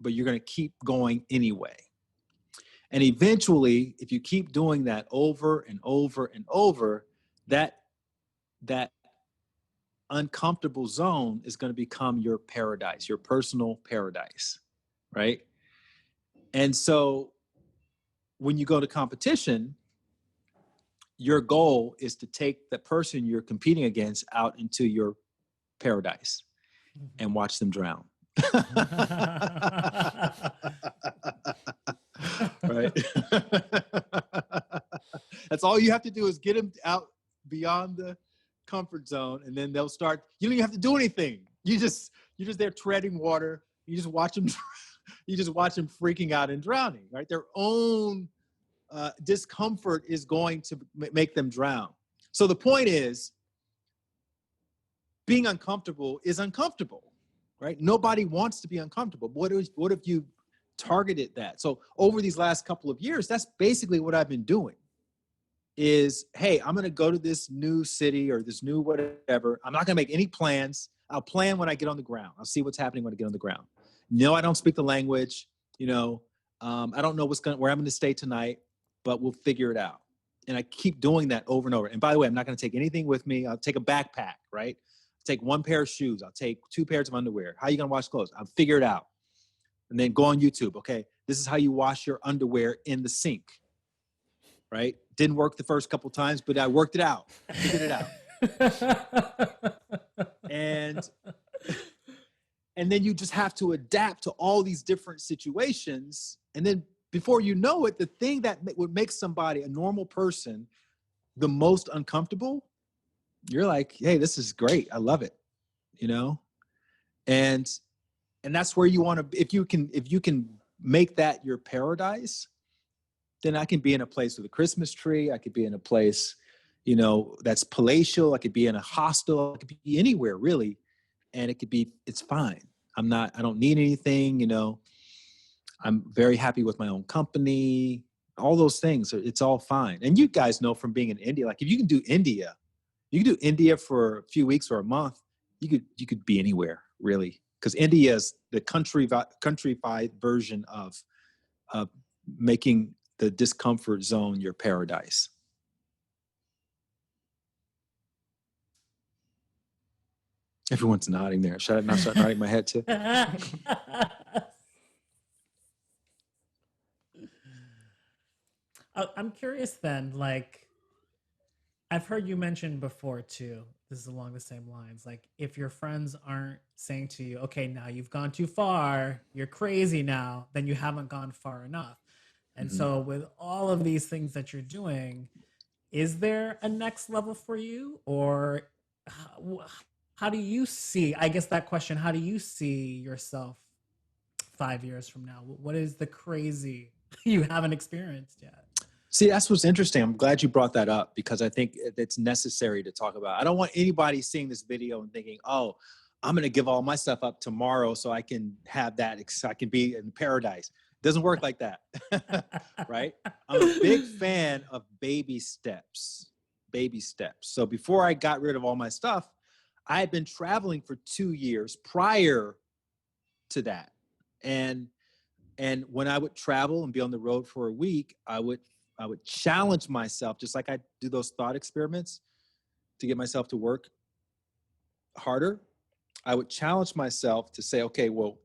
but you're going to keep going anyway. And eventually, if you keep doing that over and over and over, that uncomfortable zone is going to become your paradise, your personal paradise, right? And so when you go to competition, your goal is to take the person you're competing against out into your paradise and watch them drown. Right? That's all you have to do is get them out beyond the comfort zone, and then they'll start. You don't even have to do anything. You're just there treading water. You just watch them. You just watch them freaking out and drowning. Right? Their own discomfort is going to make them drown. So the point is, being uncomfortable is uncomfortable, right? Nobody wants to be uncomfortable. What if you targeted that? So over these last couple of years, that's basically what I've been doing is, hey, I'm going to go to this new city or this new whatever. I'm not going to make any plans. I'll plan when I get on the ground. I'll see what's happening when I get on the ground. No, I don't speak the language. I don't know where I'm going to stay tonight, but we'll figure it out. And I keep doing that over and over. And by the way, I'm not going to take anything with me. I'll take a backpack, right? I'll take 1 pair of shoes. I'll take 2 pairs of underwear. How are you going to wash clothes? I'll figure it out. And then go on YouTube. Okay, this is how you wash your underwear in the sink, right? Didn't work the first couple times, but I worked it out, figured it out. And then you just have to adapt to all these different situations. And then before you know it, the thing that would make somebody, a normal person, the most uncomfortable, you're like, hey, this is great. I love it, you know? And that's where you want to, if you can make that your paradise, then I can be in a place with a Christmas tree. I could be in a place, you know, that's palatial. I could be in a hostel. I could be anywhere really. And it's fine. I don't need anything, you know. I'm very happy with my own company, all those things. It's all fine. And you guys know from being in India, like if you can do India, for a few weeks or a month, you could be anywhere really. Because India is the countrified version of making the discomfort zone your paradise. Everyone's nodding there. Should I not start nodding my head too? I'm curious then, like, I've heard you mention before too, this is along the same lines, like if your friends aren't saying to you, okay, now you've gone too far, you're crazy now, then you haven't gone far enough. And so with all of these things that you're doing, is there a next level for you? Or how do you see, I guess that question, how do you see yourself 5 years from now? What is the crazy you haven't experienced yet? See, that's what's interesting. I'm glad you brought that up because I think it's necessary to talk about. I don't want anybody seeing this video and thinking, oh, I'm going to give all my stuff up tomorrow so I can have that, I can be in paradise. It doesn't work like that, right? I'm a big fan of baby steps. So before I got rid of all my stuff, I had been traveling for 2 years prior to that. And when I would travel and be on the road for a week, I would challenge myself, just like I do those thought experiments to get myself to work harder. I would challenge myself to say, okay, well,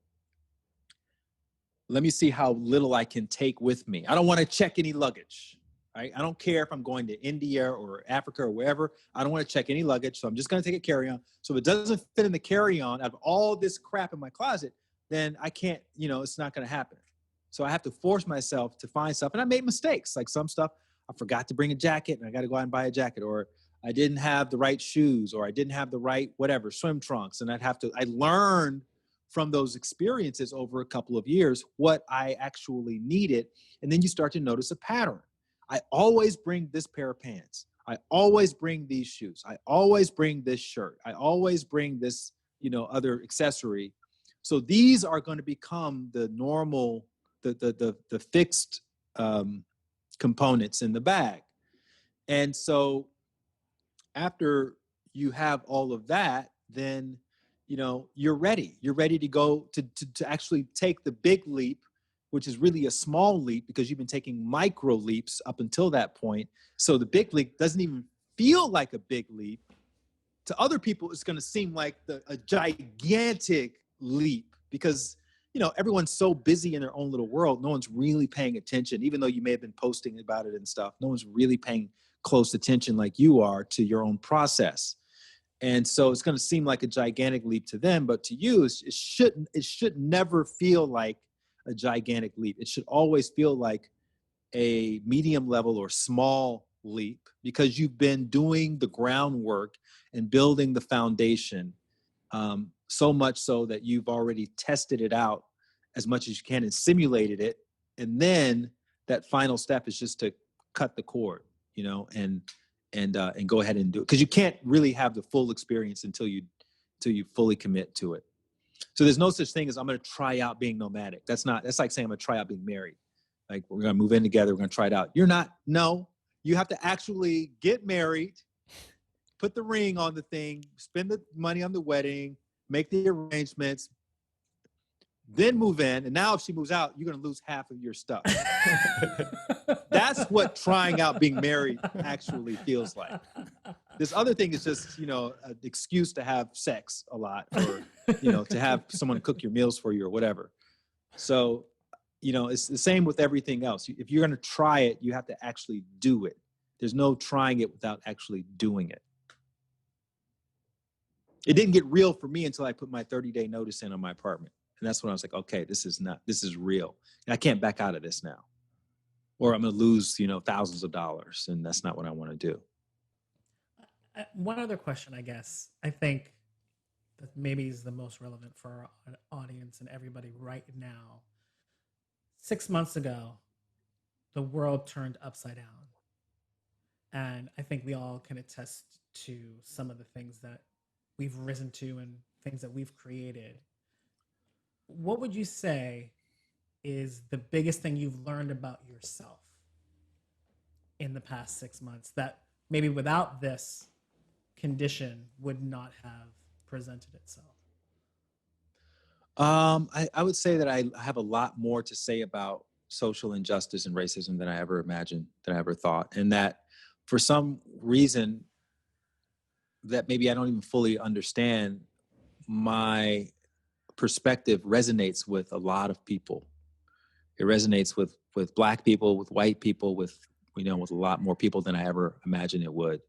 let me see how little I can take with me. I don't want to check any luggage, right? I don't care if I'm going to India or Africa or wherever. I don't want to check any luggage. So I'm just going to take a carry-on. So if it doesn't fit in the carry-on out of all this crap in my closet, then I can't, it's not going to happen. So I have to force myself to find stuff. And I made mistakes. Like some stuff, I forgot to bring a jacket and I got to go out and buy a jacket. Or I didn't have the right shoes, or I didn't have the right, whatever, swim trunks. And I learned from those experiences over a couple of years what I actually needed. And then you start to notice a pattern. I always bring this pair of pants. I always bring these shoes. I always bring this shirt. I always bring this, other accessory. So these are going to become the normal, the fixed components in the bag. And so after you have all of that, then, you're ready. You're ready to go to actually take the big leap, which is really a small leap because you've been taking micro leaps up until that point. So the big leap doesn't even feel like a big leap. To other people, it's going to seem like a gigantic leap because, everyone's so busy in their own little world. No one's really paying attention, even though you may have been posting about it and stuff. No one's really paying close attention like you are to your own process. And so it's going to seem like a gigantic leap to them, but to you, it should never feel like a gigantic leap. It should always feel like a medium level or small leap because you've been doing the groundwork and building the foundation so much so that you've already tested it out as much as you can and simulated it. And then that final step is just to cut the cord, and go ahead and do it. Because you can't really have the full experience until you fully commit to it. So there's no such thing as I'm going to try out being nomadic. That's like saying I'm going to try out being married. Like we're going to move in together. We're going to try it out. No, you have to actually get married, put the ring on the thing, spend the money on the wedding, make the arrangements, then move in. And now if she moves out, you're going to lose half of your stuff. That's what trying out being married actually feels like. This other thing is just, an excuse to have sex a lot or, to have someone cook your meals for you or whatever. So it's the same with everything else. If you're going to try it, you have to actually do it. There's no trying it without actually doing it. It didn't get real for me until I put my 30-day notice in on my apartment. And that's when I was like, okay, this is real. I can't back out of this now, or I'm going to lose, thousands of dollars. And that's not what I want to do. One other question, I guess, I think that maybe is the most relevant for our audience and everybody right now. 6 months ago, the world turned upside down. And I think we all can attest to some of the things that we've risen to and things that we've created. What would you say is the biggest thing you've learned about yourself in the past 6 months that maybe without this condition would not have presented itself? I would say that I have a lot more to say about social injustice and racism than I ever imagined, than I ever thought. And that for some reason that maybe I don't even fully understand, my perspective resonates with a lot of people. It resonates with Black people, with white people, with a lot more people than I ever imagined it would.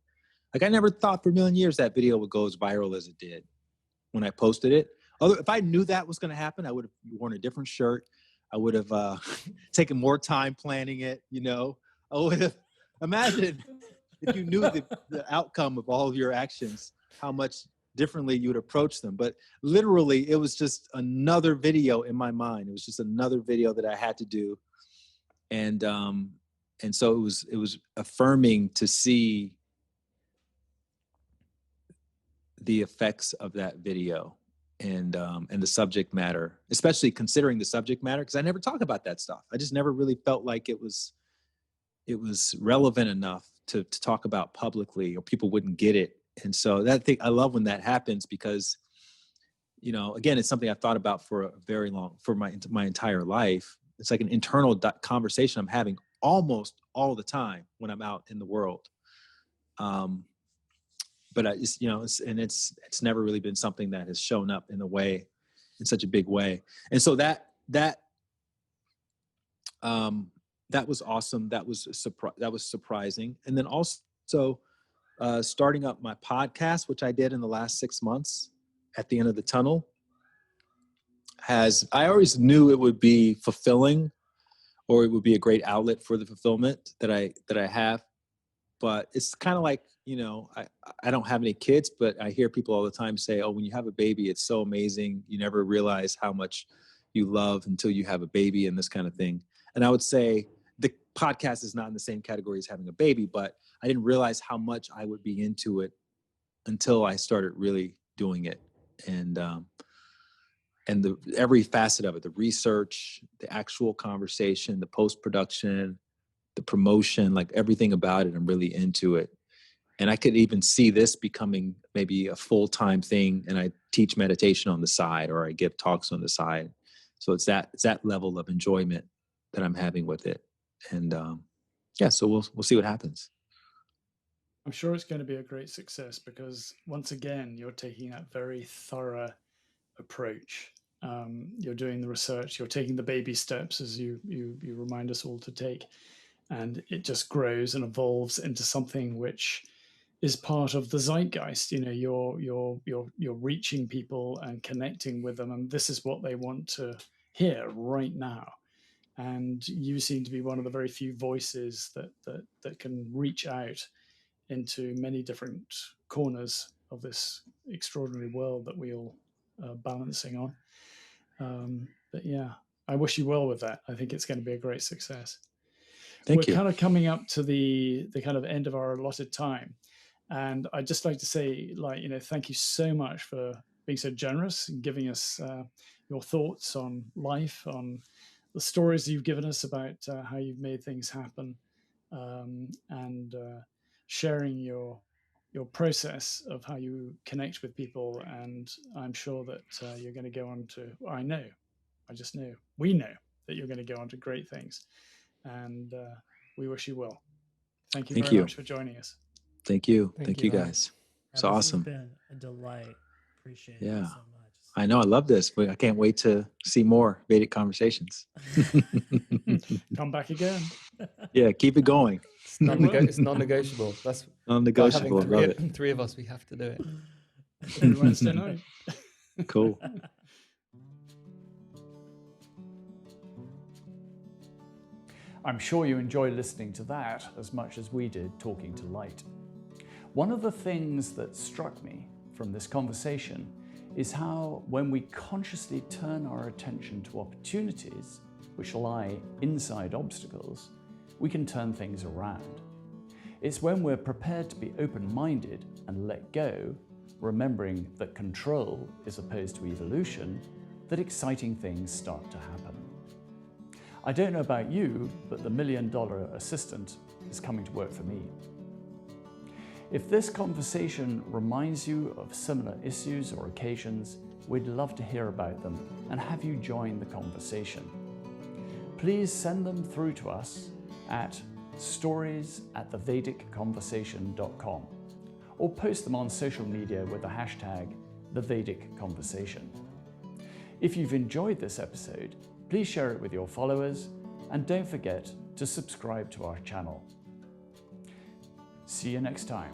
Like, I never thought for a million years that video would go as viral as it did when I posted it. If I knew that was going to happen, I would have worn a different shirt. I would have taken more time planning it. I would have imagined if you knew the outcome of all of your actions, how much differently you would approach them. But literally, it was just another video in my mind. It was just another video that I had to do, and so it was affirming to see the effects of that video and the subject matter, especially considering the subject matter, because I never talk about that stuff. I just never really felt like it was relevant enough to talk about publicly, or people wouldn't get it. And so I love when that happens, because, again, it's something I've thought about for my entire life. It's like an internal conversation I'm having almost all the time when I'm out in the world. But it's never really been something that has shown up in such a big way. And so that was awesome. That was surprising. And then also starting up my podcast, which I did in the last 6 months at the end of the tunnel, I always knew it would be fulfilling, or it would be a great outlet for the fulfillment that I have. But it's kind of like, I don't have any kids, but I hear people all the time say, oh, when you have a baby, it's so amazing. You never realize how much you love until you have a baby, and this kind of thing. And I would say the podcast is not in the same category as having a baby, but I didn't realize how much I would be into it until I started really doing it. And every facet of it, the research, the actual conversation, the post-production, the promotion, like everything about it, I'm really into it. And I could even see this becoming maybe a full-time thing, and I teach meditation on the side, or I give talks on the side. So it's that level of enjoyment that I'm having with it. And so we'll see what happens. I'm sure it's going to be a great success, because once again, you're taking that very thorough approach. You're doing the research, you're taking the baby steps, as you remind us all to take, and it just grows and evolves into something which is part of the zeitgeist. You're reaching people and connecting with them, and this is what they want to hear right now. And you seem to be one of the very few voices that can reach out into many different corners of this extraordinary world that we all are balancing on. But yeah, I wish you well with that. I think it's going to be a great success. Thank you. We're kind of coming up to the kind of end of our allotted time. And I'd just like to say, thank you so much for being so generous and giving us your thoughts on life, on the stories you've given us about how you've made things happen, and sharing your process of how you connect with people. And I'm sure that you're going to go on to, we know that you're going to go on to great things. And we wish you well. Thank you very much for joining us. Thank you. Thank you guys. It's awesome. This has been a delight. Appreciate it so much. I know. I love this. I can't wait to see more Vedic Conversations. Come back again. Yeah, keep it going. It's non-negotiable. That's by Non-negotiable. having Love it. three of us, we have to do it. Every Wednesday night. Cool. I'm sure you enjoy listening to that as much as we did talking to Light. One of the things that struck me from this conversation is how, when we consciously turn our attention to opportunities which lie inside obstacles, we can turn things around. It's when we're prepared to be open-minded and let go, remembering that control is opposed to evolution, that exciting things start to happen. I don't know about you, but the $1 Million Assistant is coming to work for me. If this conversation reminds you of similar issues or occasions, we'd love to hear about them and have you join the conversation. Please send them through to us at stories@thevedic.conversation.com or post them on social media with the hashtag #TheVedicConversation. If you've enjoyed this episode, please share it with your followers and don't forget to subscribe to our channel. See you next time.